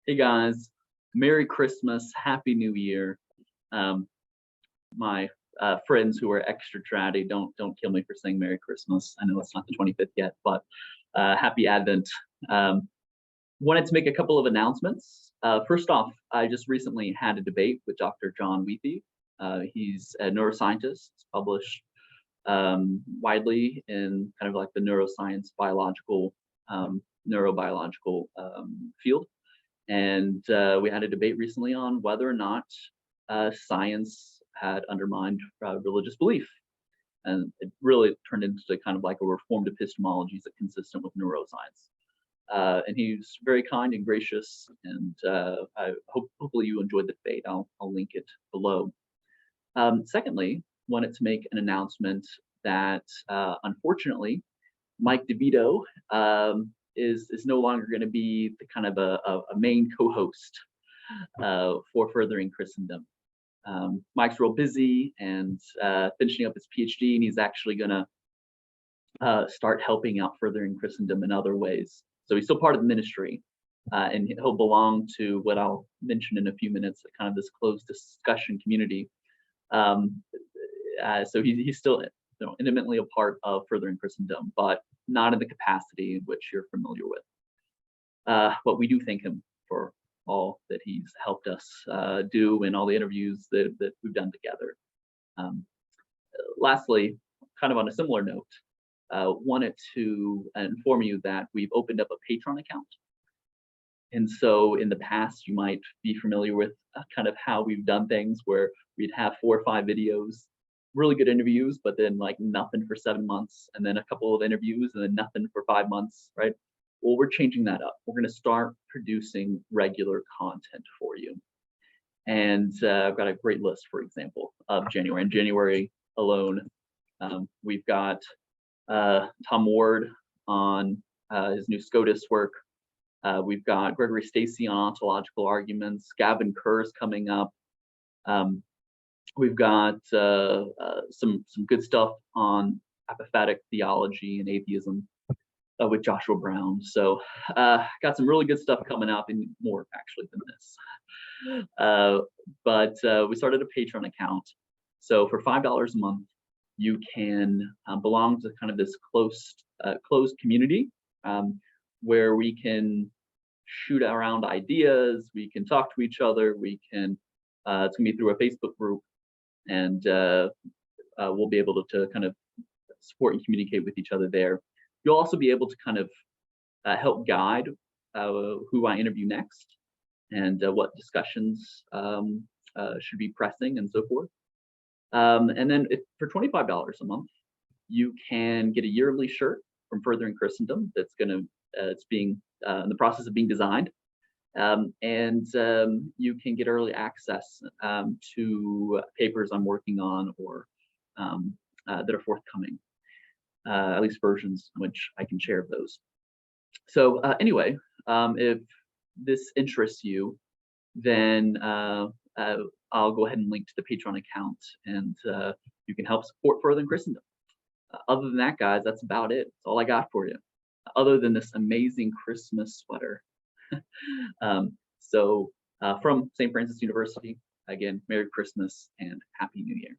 Hey guys, Merry Christmas, Happy New Year. Um, my friends who are extra chatty, don't kill me for saying Merry Christmas. I know it's not the 25th yet, but Happy Advent. Um, Wanted to make a couple of announcements. First off, I just recently had a debate with Dr. John Wheatley. He's a neuroscientist, published widely in kind of like the neuroscience, neurobiological field. And we had a debate recently on whether or not science had undermined religious belief. And it really turned into kind of like a reformed epistemology that's consistent with neuroscience. And he's very kind and gracious, and hopefully you enjoyed the debate. I'll link it below. Secondly, wanted to make an announcement that unfortunately, Mike DeVito is no longer going to be the kind of a main co-host for Furthering Christendom. Mike's real busy and finishing up his PhD, and he's actually going to start helping out Furthering Christendom in other ways. So he's still part of the ministry, and he'll belong to what I'll mention in a few minutes, kind of this closed discussion community. So he's still intimately a part of Furthering Christendom, but not in the capacity in which you're familiar with. But we do thank him for all that he's helped us do and all the interviews that we've done together. Lastly, kind of on a similar note, wanted to inform you that we've opened up a Patreon account. And so in the past, you might be familiar with kind of how we've done things where we'd have 4 or 5 videos, really good interviews, but then like nothing for 7 months, and then a couple of interviews, and then nothing for 5 months, right? Well, we're changing that up. We're going to start producing regular content for you. And I've got a great list, for example, of January. In January alone, we've got Tom Ward on his new SCOTUS work. We've got Gregory Stacy on ontological arguments. Gavin Kerr's coming up. We've got some good stuff on apophatic theology and atheism with Joshua Brown. So got some really good stuff coming up, and more actually than this. But we started a Patreon account. So for $5 a month, you can belong to kind of this closed community where we can shoot around ideas, we can talk to each other, we can, it's gonna be through a Facebook group, and we'll be able to kind of support and communicate with each other there. You'll also be able to kind of help guide who I interview next and what discussions should be pressing and so forth. And then for $25 a month, you can get a yearly shirt from Furthering Christendom that's gonna, it's being in the process of being designed. And you can get early access to papers I'm working on or that are forthcoming, at least versions in which I can share those. So anyway, if this interests you, then I'll go ahead and link to the Patreon account, and you can help support Furthering Christendom. Other than that, guys, that's about it. That's all I got for you, other than this amazing Christmas sweater. So from St. Francis University, again, Merry Christmas and Happy New Year.